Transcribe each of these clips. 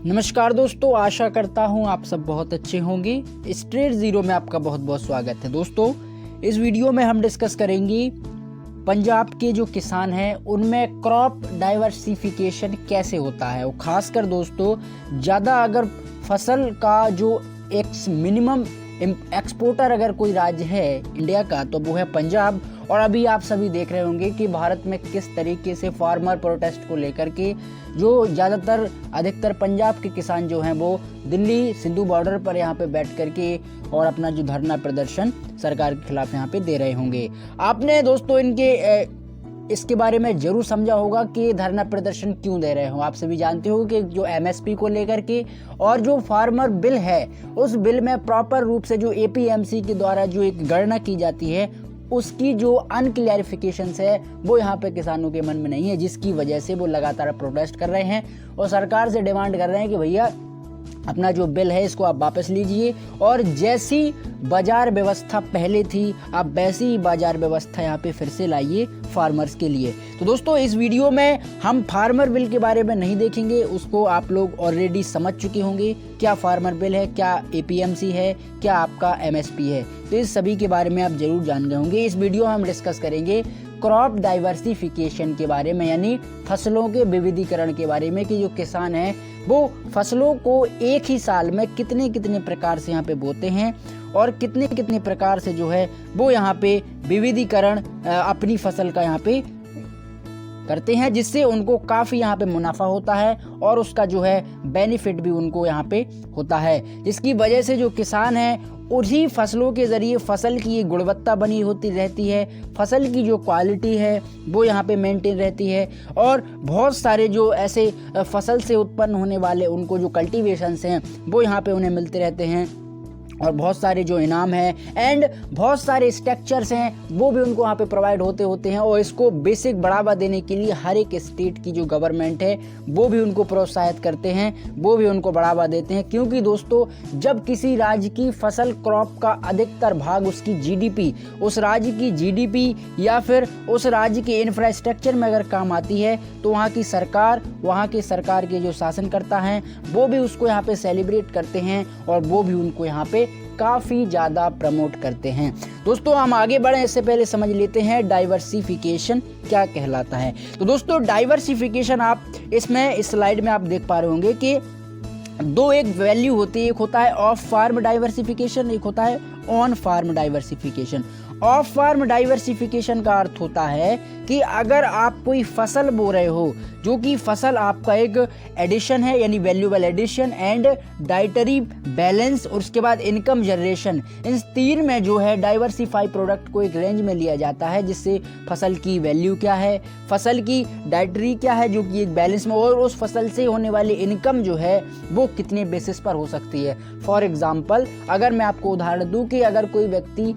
नमस्कार दोस्तों, आशा करता हूँ आप सब बहुत अच्छे होंगे। स्ट्रेट ज़ीरो में आपका बहुत बहुत स्वागत है। दोस्तों, इस वीडियो में हम डिस्कस करेंगे पंजाब के जो किसान हैं उनमें क्रॉप डाइवर्सिफिकेशन कैसे होता है। और ख़ासकर दोस्तों, ज़्यादा अगर फसल का जो एक मिनिमम एक्सपोर्टर अगर कोई राज्य है इंडिया का तो वो है पंजाब। और अभी आप सभी देख रहे होंगे कि भारत में किस तरीके से फार्मर प्रोटेस्ट को लेकर के जो अधिकतर पंजाब के किसान जो हैं वो दिल्ली सिंधु बॉर्डर पर यहाँ पे बैठ करके और अपना जो धरना प्रदर्शन सरकार के खिलाफ यहाँ पे दे रहे होंगे। आपने दोस्तों इसके बारे में जरूर समझा होगा कि धरना प्रदर्शन क्यों दे रहे हो। आप सभी जानते हो कि जो एमएसपी को लेकर के और जो फार्मर बिल है उस बिल में प्रॉपर रूप से जो एपीएमसी के द्वारा जो एक गणना की जाती है उसकी जो अनक्लैरिफिकेशंस है वो यहाँ पे किसानों के मन में नहीं है, जिसकी वजह से वो लगातार प्रोटेस्ट कर रहे हैं और सरकार से डिमांड कर रहे हैं कि भैया अपना जो बिल है इसको आप वापस लीजिए और जैसी बाजार व्यवस्था पहले थी आप वैसी ही बाजार व्यवस्था यहाँ पे फिर से लाइए फार्मर्स के लिए। तो दोस्तों, इस वीडियो में हम फार्मर बिल के बारे में नहीं देखेंगे, उसको आप लोग ऑलरेडी समझ चुके होंगे। क्या फार्मर बिल है, क्या एपीएमसी है, क्या आपका एमएसपी है, तो इस सभी के बारे में आप जरूर जान गए होंगे। इस वीडियो में हम डिस्कस करेंगे क्रॉप डाइवर्सिफिकेशन के बारे में, यानी फसलों के विविधीकरण के बारे में कि जो किसान हैं वो फसलों को एक ही साल में कितने कितने प्रकार से यहाँ पे बोते हैं और कितने कितने प्रकार से जो है वो यहाँ पे विविधीकरण अपनी फसल का यहाँ पे करते हैं, जिससे उनको काफ़ी यहाँ पे मुनाफा होता है और उसका जो है बेनिफिट भी उनको यहाँ पे होता है, जिसकी वजह से जो किसान हैं उसी फसलों के ज़रिए फसल की ये गुणवत्ता बनी होती रहती है, फसल की जो क्वालिटी है वो यहाँ पे मेंटेन रहती है और बहुत सारे जो ऐसे फसल से उत्पन्न होने वाले उनको जो कल्टीवेशंस हैं वो यहाँ पे उन्हें मिलते रहते हैं और बहुत सारे जो इनाम हैं एंड बहुत सारे स्ट्रक्चर्स हैं वो भी उनको वहाँ पे प्रोवाइड होते हैं। और इसको बेसिक बढ़ावा देने के लिए हर एक स्टेट की जो गवर्नमेंट है वो भी उनको प्रोत्साहित करते हैं, वो भी उनको बढ़ावा देते हैं। क्योंकि दोस्तों, जब किसी राज्य की फसल क्रॉप का अधिकतर भाग उसकी जीडीपी, उस राज्य की जीडीपी या फिर उस राज्य के इंफ्रास्ट्रक्चर में अगर काम आती है तो वहाँ की सरकार, वहाँ के सरकार के जो शासनकर्ता हैं वो भी उसको यहाँ पे सेलिब्रेट करते हैं और वो भी उनको यहाँ पे काफ़ी ज़्यादा प्रमोट करते हैं। दोस्तों, हम आगे बढ़ें इससे पहले समझ लेते हैं डाइवर्सिफिकेशन क्या कहलाता है। तो दोस्तों, डाइवर्सिफिकेशन आप इसमें इस स्लाइड में आप देख पा रहे होंगे कि दो एक वैल्यू होती है, एक होता है ऑफ फार्म डाइवर्सिफिकेशन, एक होता है on farm diversification. Off farm diversification का अर्थ होता है कि अगर आप कोई फसल बो रहे हो जो कि फसल आपका एक एडिशन है, यानी valuable addition and dietary balance और उसके बाद इनकम जनरेशन, इन तीन में जो है डाइवर्सिफाई प्रोडक्ट को एक रेंज में लिया जाता है, जिससे फसल की वैल्यू क्या है, फसल की डाइटरी क्या है जो कि एक बैलेंस में, और उस फसल से होने वाली इनकम जो है वो कितने बेसिस पर हो सकती है। फॉर एग्जाम्पल, अगर मैं आपको उदाहरण दूं कि अगर कोई व्यक्ति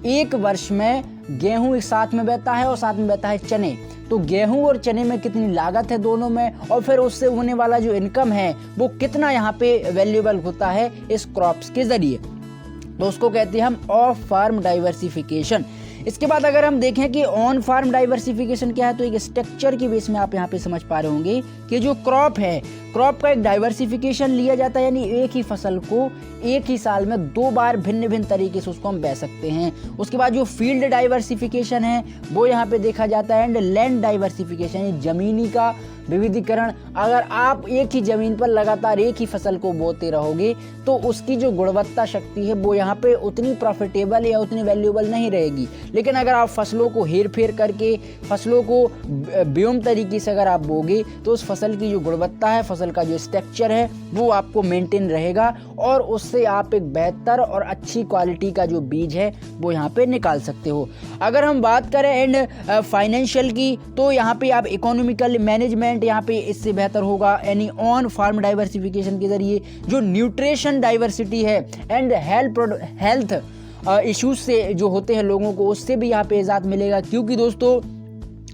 एक वर्ष में गेहूं एक साथ में बेचता है और साथ में बेचता है चने, तो गेहूं और चने में कितनी लागत है दोनों में, और फिर उससे होने वाला जो इनकम है वो कितना यहाँ पे वैल्यूएबल होता है इस क्रॉप्स के जरिए, तो उसको कहते हैं हम ऑफ फार्म डाइवर्सिफिकेशन। इसके बाद अगर हम देखें कि ऑन फार्म डाइवर्सिफिकेशन क्या है, तो एक स्ट्रक्चर की बेस में आप यहाँ पे समझ पा रहे होंगे कि जो क्रॉप है, क्रॉप का एक डाइवर्सिफिकेशन लिया जाता है, यानी एक ही फसल को एक ही साल में दो बार भिन्न भिन्न तरीके से उसको हम बे सकते हैं। उसके बाद जो फील्ड डाइवर्सिफिकेशन है वो यहाँ पे देखा जाता है एंड लैंड डाइवर्सिफिकेशन, यानी जमीनी का विविधीकरण। अगर आप एक ही जमीन पर लगातार एक ही फसल को बोते रहोगे तो उसकी जो गुणवत्ता शक्ति है वो यहाँ पे उतनी प्रॉफिटेबल या उतनी वैल्यूएबल नहीं रहेगी। लेकिन अगर आप फसलों को हेर फेर करके फसलों को व्योम तरीके से अगर आप बोगे तो उस फसल की जो गुणवत्ता है, फसल का जो स्ट्रक्चर है वो आपको मेंटेन रहेगा और उससे आप एक बेहतर और अच्छी क्वालिटी का जो बीज है वो यहाँ पे निकाल सकते हो। अगर हम बात करें एंड फाइनेंशियल की, तो यहाँ पे आप इकोनॉमिकल मैनेजमेंट यहाँ पे इससे बेहतर होगा, यानी ऑन फार्म डाइवर्सिफिकेशन के जरिए जो न्यूट्रिशन डाइवर्सिटी है एंड हेल्थ इश्यूज से जो होते हैं लोगों को, उससे भी यहाँ पे इजाद मिलेगा। क्योंकि दोस्तों,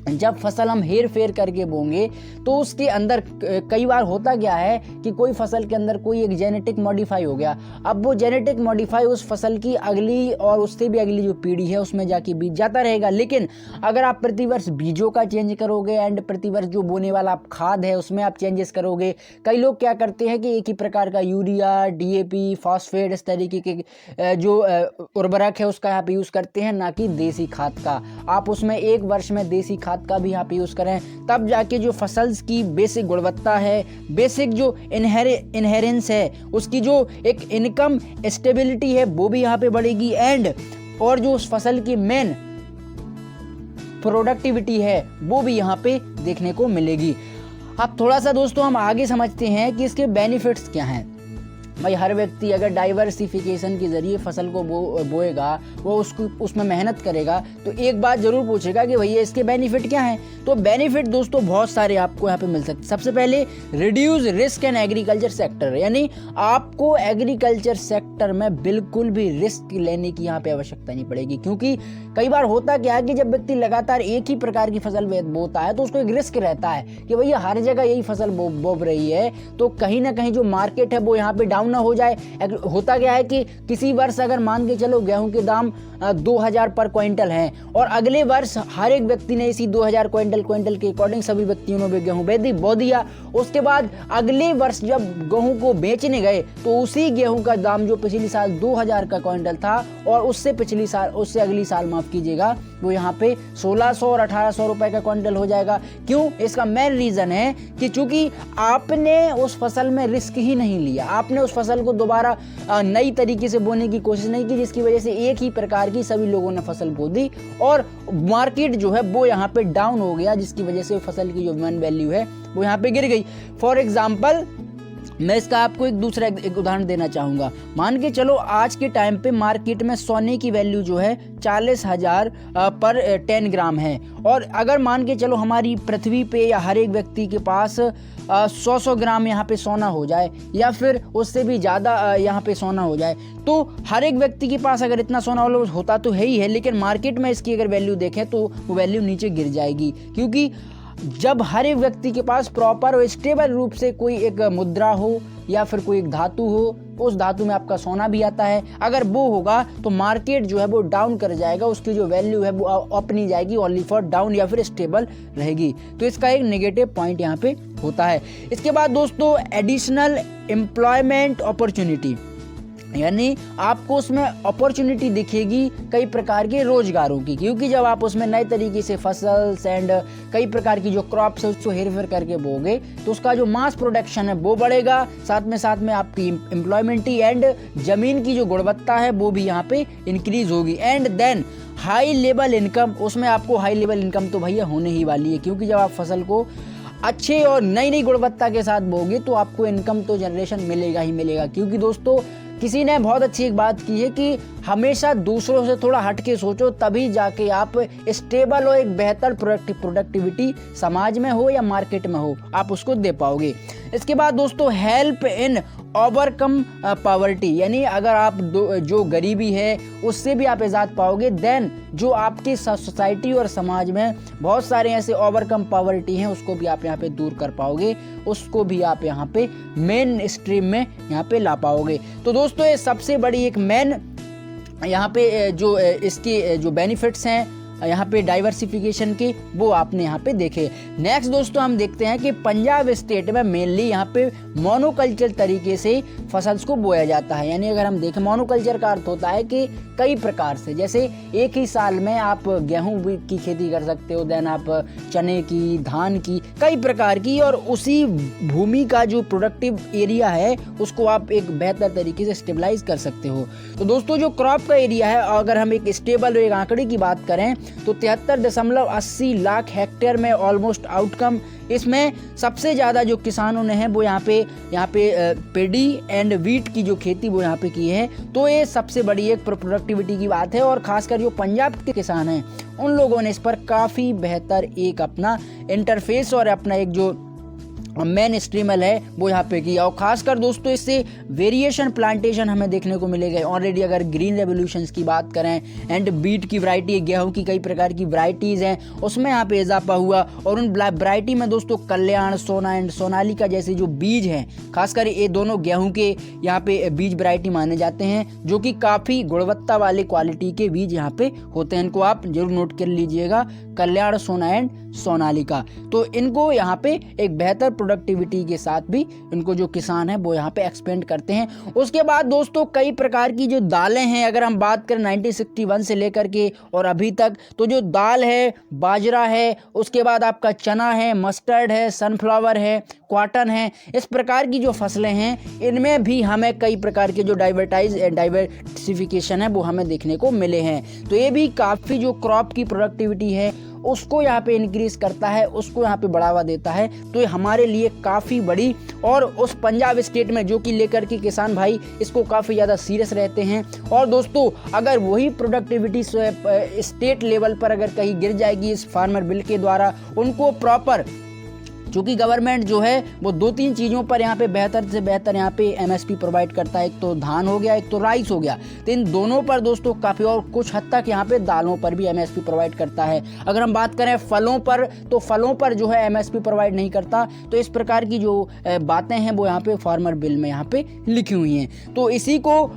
जब फसल हम हेर फेर करके बोएंगे तो उसके अंदर कई बार होता क्या है कि कोई फसल के अंदर कोई एक जेनेटिक मॉडिफाई हो गया। अब वो जेनेटिक मॉडिफाई उस फसल की अगली और उससे भी अगली जो पीढ़ी है उसमें जाके बीज जाता रहेगा। लेकिन अगर आप प्रतिवर्ष बीजों का चेंज करोगे एंड प्रतिवर्ष जो बोने वाला आप खाद है उसमें आप चेंजेस करोगे, कई लोग क्या करते हैं कि एक ही प्रकार का यूरिया, डीएपी, फॉस्फेट इस तरीके के जो उर्वरक है उसका यहाँ पे यूज़ करते हैं, ना कि देसी खाद का। आप उसमें एक वर्ष में देसी खाद का भी यहाँ पे यूज़ करें, तब जाके जो फसल की बेसिक गुणवत्ता है, बेसिक जो इनहेरेंस है, उसकी जो एक इनकम स्टेबिलिटी है वो भी यहाँ पे बढ़ेगी एंड और जो उस फसल की मेन प्रोडक्टिविटी है वो भी यहाँ पे देखने को मिलेगी। अब थोड़ा सा दोस्तों हम आगे समझते हैं कि इसके बेनिफिट्स क्या हैं। भाई हर व्यक्ति अगर डाइवर्सिफिकेशन के जरिए फसल को बोएगा, वो उसमें मेहनत करेगा, तो एक बात जरूर पूछेगा कि भैया इसके बेनिफिट क्या हैं। तो बेनिफिट दोस्तों बहुत सारे आपको यहाँ पे मिल सकते हैं। सबसे पहले reduce risk in agriculture sector, यानी आपको एग्रीकल्चर सेक्टर में बिल्कुल भी रिस्क लेने की यहाँ पे आवश्यकता नहीं पड़ेगी। क्योंकि कई बार होता क्या है कि जब व्यक्ति लगातार एक ही प्रकार की फसल बोता है तो उसको एक रिस्क रहता है कि भैया हर जगह यही फसल बो रही है, तो कहीं ना कहीं जो मार्केट है वो यहाँ पे डाउन ना हो जाए। होता क्या है कि किसी वर्ष अगर मान के चलो गेहूं के दाम 2000 पर क्विंटल हैं और अगले वर्ष हर एक व्यक्ति ने इसी 2000 क्विंटल के अकॉर्डिंग सभी व्यक्तियों ने गेहूं बो दिया। उसके बाद अगले वर्ष जब गेहूं को बेचने गए तो उसी गेहूं का दाम जो पिछली साल 2000 का क्विंटल था और उससे अगली साल माफ कीजिएगा वो यहाँ पे 1600 और 1800 रुपए का क्विंटल हो जाएगा। क्यों? इसका मेन रीजन है कि चूंकि आपने उस फसल में रिस्क ही नहीं लिया, आपने उस फसल को दोबारा नई तरीके से बोने की कोशिश नहीं की, जिसकी वजह से एक ही प्रकार की सभी लोगों ने फसल बो दी और मार्केट जो है वो यहाँ पे डाउन हो गया, जिसकी वजह से फसल की जो वन वैल्यू है वो यहाँ पे गिर गई। फॉर एग्जाम्पल मैं इसका आपको एक उदाहरण देना चाहूँगा। मान के चलो आज के टाइम पे मार्केट में सोने की वैल्यू जो है 40,000 पर 10 ग्राम है और अगर मान के चलो हमारी पृथ्वी पे या हर एक व्यक्ति के पास 100 ग्राम यहाँ पे सोना हो जाए या फिर उससे भी ज़्यादा यहाँ पे सोना हो जाए, तो हर एक व्यक्ति के पास अगर इतना सोना होता तो है ही है, लेकिन मार्केट में इसकी अगर वैल्यू देखें तो वो वैल्यू नीचे गिर जाएगी। क्योंकि जब हर एक व्यक्ति के पास प्रॉपर और स्टेबल रूप से कोई एक मुद्रा हो या फिर कोई एक धातु हो, उस धातु में आपका सोना भी आता है, अगर वो होगा तो मार्केट जो है वो डाउन कर जाएगा, उसकी जो वैल्यू है वो अप नहीं जाएगी, ओनली फॉर डाउन या फिर स्टेबल रहेगी। तो इसका एक नेगेटिव पॉइंट यहाँ पे होता है। इसके बाद दोस्तों एडिशनल एम्प्लॉयमेंट अपॉर्चुनिटी, यानी आपको उसमें अपॉर्चुनिटी दिखेगी कई प्रकार के रोजगारों की, क्योंकि जब आप उसमें नए तरीके से फसल एंड कई प्रकार की जो क्रॉप्स है उसको हेर फेर करके बोगे तो उसका जो मास प्रोडक्शन है वो बढ़ेगा, साथ में आपकी एम्प्लॉयमेंटी एंड जमीन की जो गुणवत्ता है वो भी यहाँ पे इंक्रीज होगी। And then high level income, उसमें आपको हाई लेवल इनकम तो भैया होने ही वाली है, क्योंकि जब आप फसल को अच्छे और नई गुणवत्ता के साथ बोगे तो आपको इनकम तो जनरेशन मिलेगा ही मिलेगा। क्योंकि दोस्तों किसी ने बहुत अच्छी एक बात की है कि हमेशा दूसरों से थोड़ा हट के सोचो, तभी जाके आप स्टेबल और एक बेहतर प्रोडक्टिविटी समाज में हो या मार्केट में हो आप उसको दे पाओगे। इसके बाद दोस्तों हेल्प इन ओवरकम पॉवर्टी, यानी अगर आप जो गरीबी है उससे भी आप आज़ाद पाओगे, देन जो आपकी सोसाइटी और समाज में बहुत सारे ऐसे ओवरकम पॉवर्टी हैं उसको भी आप यहाँ पे दूर कर पाओगे, उसको भी आप यहाँ पे मेन स्ट्रीम में यहाँ पे ला पाओगे। तो दोस्तों ये सबसे बड़ी एक मेन यहाँ पे जो इसके जो बेनिफिट्स हैं यहाँ पे डाइवर्सिफिकेशन के वो आपने यहाँ पे देखे। नेक्स्ट दोस्तों हम देखते हैं कि पंजाब स्टेट में मेनली यहाँ पे मोनोकल्चर तरीके से फसल को बोया जाता है। यानी अगर हम देखें मोनोकल्चर का अर्थ होता है कि कई प्रकार से, जैसे एक ही साल में आप गेहूं की खेती कर सकते हो, देन आप चने की, धान की, कई प्रकार की, और उसी भूमि का जो प्रोडक्टिव एरिया है उसको आप एक बेहतर तरीके से स्टेबलाइज कर सकते हो। तो दोस्तों जो क्रॉप का एरिया है, अगर हम एक स्टेबल एक आंकड़े की बात करें तो 73.80 लाख हेक्टेयर में ऑलमोस्ट आउटकम, इसमें सबसे ज़्यादा जो किसानों ने है वो यहाँ पे पेडी एंड वीट की जो खेती वो यहाँ पे की है। तो ये सबसे बड़ी एक प्रोडक्टिविटी की बात है, और खासकर जो पंजाब के किसान हैं उन लोगों ने इस पर काफ़ी बेहतर एक अपना इंटरफेस और अपना एक जो मेन स्ट्रीमल है वो यहाँ पे किया। और खासकर दोस्तों इससे वेरिएशन प्लांटेशन हमें देखने को मिलेगा। ऑलरेडी अगर ग्रीन रेवोल्यूशंस की बात करें एंड बीट की वैरायटी, गेहूं की कई प्रकार की वैरायटीज़ हैं, उसमें यहाँ पे इजाफा हुआ। और उन वैरायटी में दोस्तों कल्याण, सोना एंड सोनालिका जैसे जो बीज हैं, खासकर ये दोनों गेहूं के यहाँ पे बीज वैरायटी माने जाते हैं, जो कि काफ़ी गुणवत्ता वाले क्वालिटी के बीज यहाँ पे होते हैं। इनको आप जरूर नोट कर लीजिएगा, कल्याण, सोना एंड सोनालिका। तो इनको यहाँ पे एक बेहतर प्रोडक्टिविटी के साथ भी इनको जो किसान है वो यहाँ पे एक्सपेंड करते हैं। उसके बाद दोस्तों कई प्रकार की जो दालें हैं, अगर हम बात करें 1961 से लेकर के और अभी तक, तो जो दाल है, बाजरा है, उसके बाद आपका चना है, मस्टर्ड है, सनफ्लावर है, कॉटन है, इस प्रकार की जो फसलें हैं इनमें भी हमें कई प्रकार के जो डाइवर्सिफिकेशन है वो हमें देखने को मिले हैं। तो ये भी काफ़ी जो क्रॉप की प्रोडक्टिविटी है उसको यहाँ पे इंक्रीज करता है, उसको यहाँ पे बढ़ावा देता है। तो ये हमारे लिए काफ़ी बड़ी, और उस पंजाब स्टेट में जो कि लेकर के किसान भाई इसको काफ़ी ज़्यादा सीरियस रहते हैं। और दोस्तों अगर वही प्रोडक्टिविटी स्टेट लेवल पर अगर कहीं गिर जाएगी इस फार्मर बिल के द्वारा, उनको प्रॉपर, चूँकि गवर्नमेंट जो है वो 2-3 चीज़ों पर यहाँ पे बेहतर से बेहतर यहाँ पे MSP प्रोवाइड करता है। एक तो धान हो गया, एक तो राइस हो गया। तो इन दोनों पर दोस्तों काफ़ी, और कुछ हद तक यहाँ पे दालों पर भी MSP प्रोवाइड करता है। अगर हम बात करें फलों पर, तो फलों पर जो है MSP प्रोवाइड नहीं करता। तो इस प्रकार की जो बातें हैं वो यहाँ पे फार्मर बिल में यहाँ पे लिखी हुई हैं। तो इसी को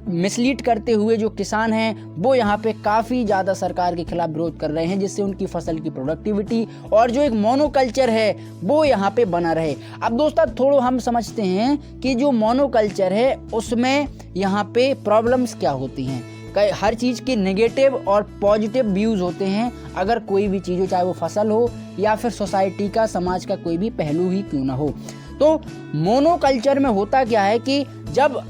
मिसलीड करते हुए जो किसान हैं वो यहाँ पे काफ़ी ज़्यादा सरकार के खिलाफ विरोध कर रहे हैं, जिससे उनकी फसल की प्रोडक्टिविटी और जो एक मोनोकल्चर है वो यहाँ पे बना रहे। अब दोस्तों थोड़ा हम समझते हैं कि जो मोनोकल्चर है उसमें यहाँ पे प्रॉब्लम्स क्या होती हैं। हर चीज़ के नेगेटिव और पॉजिटिव व्यूज़ होते हैं, अगर कोई भी चीज़ हो, चाहे वो फसल हो या फिर सोसाइटी का, समाज का कोई भी पहलू ही क्यों ना हो। तो मोनोकल्चर में होता क्या है कि जब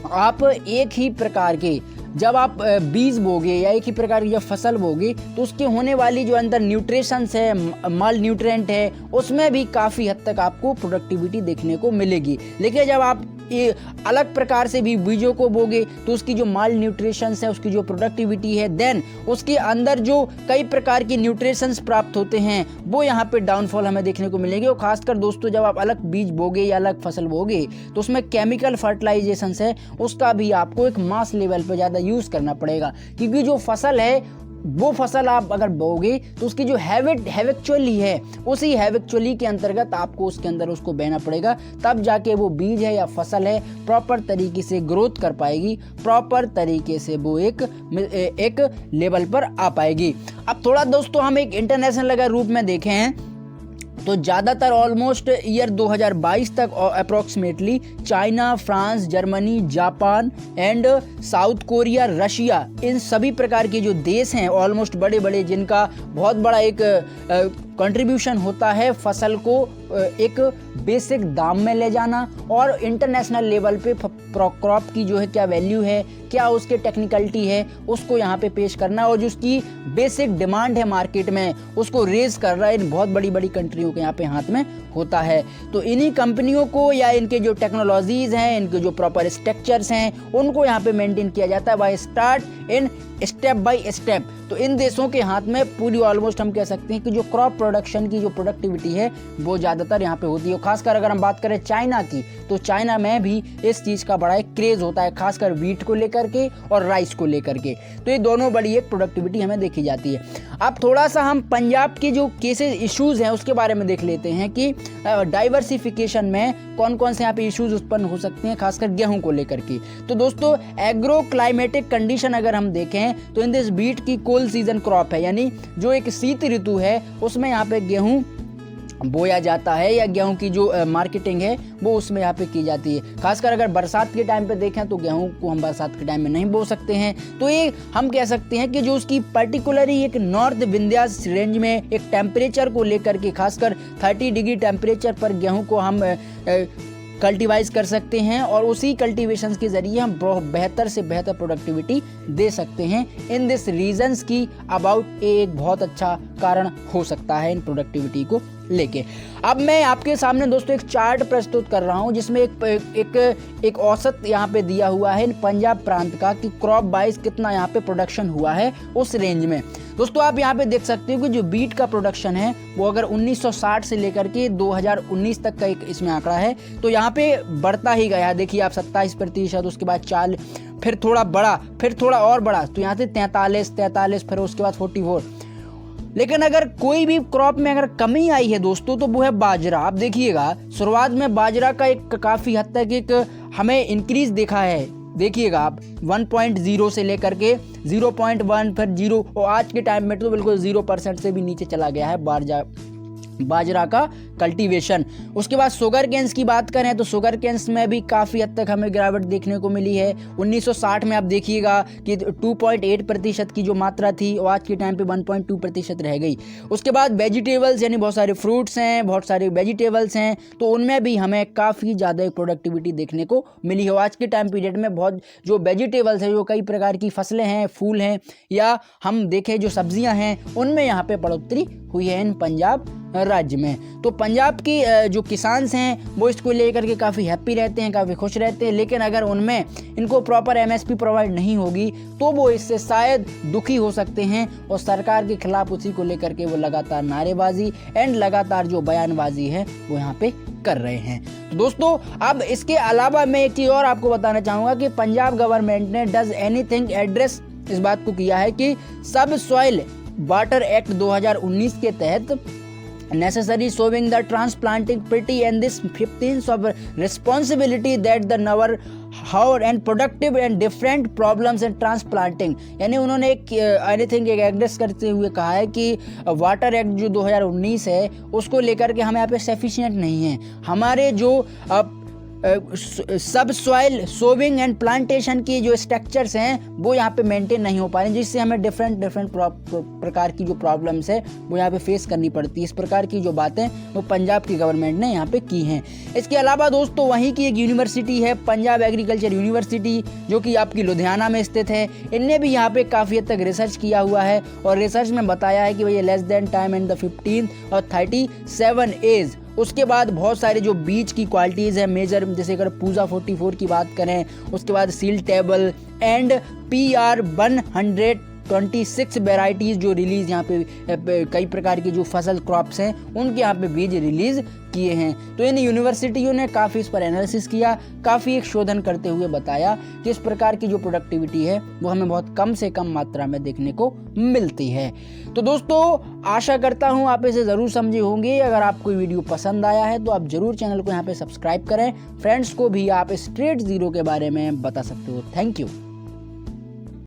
आप एक ही प्रकार के, जब आप बीज बोगे या एक ही प्रकार की जब फसल बोगे, तो उसके होने वाली जो अंदर न्यूट्रिशंस है, माल न्यूट्रिएंट है, उसमें भी काफ़ी हद तक आपको प्रोडक्टिविटी देखने को मिलेगी। लेकिन जब आप ये अलग प्रकार से भी बीजों को बोगे तो उसकी जो माल न्यूट्रिशंस है, उसकी जो प्रोडक्टिविटी है, देन उसके अंदर जो कई प्रकार की न्यूट्रिशंस प्राप्त होते हैं वो यहाँ पे डाउनफॉल हमें देखने को मिलेगी। और खासकर दोस्तों जब आप अलग बीज बोगे या अलग फसल बोगे तो उसमें केमिकल फर्टिलाइजेशंस है, उसका भी आपको एक मास लेवल पे ज़्यादा यूज़ करना पड़ेगा। क्योंकि जो फसल है वो फसल आप अगर बोगे तो उसकी जो हैबिचुअली है, उसी हैबिचुअली के अंतर्गत आपको उसके अंदर उसको बहना पड़ेगा, तब जाके वो बीज है या फसल है प्रॉपर तरीके से ग्रोथ कर पाएगी, प्रॉपर तरीके से वो एक लेवल पर आ पाएगी। अब थोड़ा दोस्तों हम एक इंटरनेशनल अगर रूप में देखें हैं तो ज़्यादातर ऑलमोस्ट ईयर 2022 तक approximately China, France, Germany, Japan and South Korea, Russia, इन सभी प्रकार के जो देश हैं ऑलमोस्ट बड़े बड़े, जिनका बहुत बड़ा एक कंट्रीब्यूशन होता है फसल को एक बेसिक दाम में ले जाना और इंटरनेशनल लेवल पे क्रॉप की जो है क्या वैल्यू है, क्या उसके टेक्निकलिटी है, उसको यहाँ पे पेश करना और जो उसकी बेसिक डिमांड है मार्केट में उसको रेज कर रहा है, इन बहुत बड़ी बड़ी कंट्रियों के यहाँ पे हाथ में होता है। तो इन्हीं कंपनियों को या इनके जो टेक्नोलॉजीज़ हैं, इनके जो प्रॉपर स्ट्रक्चर्स हैं, उनको यहाँ पे मेंटेन किया जाता है by start in step by step. तो इन देशों के हाथ में पूरी ऑलमोस्ट हम कह सकते हैं कि जो क्रॉप प्रोडक्शन की जो प्रोडक्टिविटी है वो ज़्यादातर यहाँ पे होती है। खासकर अगर हम बात करें चाइना की, तो चाइना में भी इस चीज़ का बड़ा एक क्रेज़ होता है, खासकर वीट को लेकर के और राइस को लेकर के। तो ये दोनों बड़ी एक प्रोडक्टिविटी हमें देखी जाती है। अब थोड़ा सा हम पंजाब के जो केसेस इश्यूज़ हैं उसके बारे में देख लेते हैं कि डाइवर्सिफिकेशन में कौन कौन से यहाँ पे इश्यूज़ उत्पन्न हो सकते हैं, खासकर गेहूं को लेकर के। तो दोस्तों एग्रो क्लाइमेटिक कंडीशन अगर हम देखें तो इन दिस बीट की कोल्ड सीजन क्रॉप है, यानी जो एक शीत ऋतु है उसमें यहाँ पे गेहूं बोया जाता है या गेहूं की जो मार्केटिंग है वो उसमें यहाँ पे की जाती है। खासकर अगर बरसात के टाइम पे देखें तो गेहूं को हम बरसात के टाइम में नहीं बो सकते हैं। तो ये हम कह सकते हैं कि जो उसकी पर्टिकुलरली एक नॉर्थ विंध्यास रेंज में एक टेम्परेचर को लेकर के, खासकर 30 डिग्री टेम्परेचर पर गेहूं को हम कल्टिवाइज कर सकते हैं और उसी कल्टीवेशन के ज़रिए हम बेहतर से बेहतर प्रोडक्टिविटी दे सकते हैं। इन दिस रीजन्स की अबाउट एक बहुत अच्छा कारण हो सकता है इन प्रोडक्टिविटी को लेके। अब मैं आपके सामने दोस्तों एक चार्ट प्रस्तुत कर रहा हूं जिसमें एक औसत यहाँ पे दिया हुआ है इन पंजाब प्रांत का कि क्रॉप वाइज कितना यहाँ पे प्रोडक्शन हुआ है उस रेंज में। दोस्तों आप यहाँ पे देख सकते हो कि जो बीट का प्रोडक्शन है वो अगर 1960 से लेकर के 2019 तक का एक इसमें आंकड़ा है, तो यहाँ पे बढ़ता ही गया। देखिए आप 27%, उसके बाद 40, फिर थोड़ा बड़ा, फिर थोड़ा और बड़ा, तो यहाँ से 43, फिर उसके बाद 44। लेकिन अगर कोई भी क्रॉप में अगर कमी आई है दोस्तों, तो वो है बाजरा। आप देखिएगा शुरुआत में बाजरा का एक काफ़ी हद तक एक हमें इंक्रीज देखा है। देखिएगा आप 1.0 से लेकर के 0.1, फिर 0, और आज के टाइम में तो बिल्कुल 0% से भी नीचे चला गया है बाजरा का कल्टीवेशन। उसके बाद शुगर केन्स की बात करें तो शुगर केन्स में भी काफ़ी हद तक हमें गिरावट देखने को मिली है। 1960 में आप देखिएगा कि 2.8% की जो मात्रा थी वो आज के टाइम पे 1.2% रह गई। उसके बाद वेजिटेबल्स यानी बहुत सारे फ्रूट्स हैं, बहुत सारे वेजिटेबल्स हैं, तो उनमें भी हमें काफ़ी ज़्यादा प्रोडक्टिविटी देखने को मिली है। आज के टाइम पीरियड में बहुत जो वेजिटेबल्स हैं, जो कई प्रकार की फसलें हैं, फूल हैं, या हम देखें जो सब्जियां हैं, उनमें यहाँ पे बढ़ोतरी हुई है इन पंजाब राज्य में। तो पंजाब की जो किसान हैं वो इसको लेकर के काफ़ी हैप्पी रहते हैं, काफ़ी खुश रहते हैं। लेकिन अगर उनमें इनको प्रॉपर MSP प्रोवाइड नहीं होगी तो वो इससे शायद दुखी हो सकते हैं और सरकार के खिलाफ उसी को लेकर के वो लगातार नारेबाजी एंड लगातार जो बयानबाजी है वो यहाँ पे कर रहे हैं। तो दोस्तों अब इसके अलावा मैं एक चीज़ और आपको बताना चाहूँगा कि पंजाब गवर्नमेंट ने डज एनीथिंग एड्रेस इस बात को किया है कि सब सॉइल वाटर एक्ट 2019 के तहत necessary showing the transplanting pretty and this 15th of responsibility that the never how and productive and different problems in transplanting, यानी उन्होंने एक एनीथिंग एक एड्रेस करते हुए कहा है कि वाटर एक्ट जो 2019 है उसको लेकर के हमें यहाँ पे सफिशिएंट नहीं है। हमारे जो सब सॉइल सोविंग एंड प्लांटेशन की जो स्ट्रक्चर्स हैं वो यहाँ पे मेंटेन नहीं हो पा रहे, जिससे हमें डिफरेंट प्रकार की जो प्रॉब्लम्स है वो यहाँ पे फेस करनी पड़ती है। इस प्रकार की जो बातें वो पंजाब की गवर्नमेंट ने यहाँ पे की हैं। इसके अलावा दोस्तों वहीं की एक यूनिवर्सिटी है पंजाब एग्रीकल्चर यूनिवर्सिटी, जो कि आपकी लुधियाना में स्थित है। इनने भी यहाँ पे काफ़ी हद तक रिसर्च किया हुआ है और रिसर्च में बताया है कि भैया less than time in the 15 और 37 एज। उसके बाद बहुत सारे जो बीज की क्वालिटीज़ है मेजर, जैसे अगर पूजा 44 की बात करें, उसके बाद seal table and PR 126 varieties जो रिलीज़ यहाँ पे कई प्रकार की जो फसल क्रॉप्स हैं उनके यहाँ पे बीज रिलीज़ किए हैं। तो इन यूनिवर्सिटियों ने काफ़ी इस पर एनालिसिस किया, काफ़ी एक शोधन करते हुए बताया कि इस प्रकार की जो प्रोडक्टिविटी है वो हमें बहुत कम से कम मात्रा में देखने को मिलती है। तो दोस्तों आशा करता हूँ आप इसे ज़रूर समझे होंगे। अगर आपको वीडियो पसंद आया है तो आप ज़रूर चैनल को यहाँ पे सब्सक्राइब करें। फ्रेंड्स को भी आप स्ट्रेट ज़ीरो के बारे में बता सकते हो। Thank you.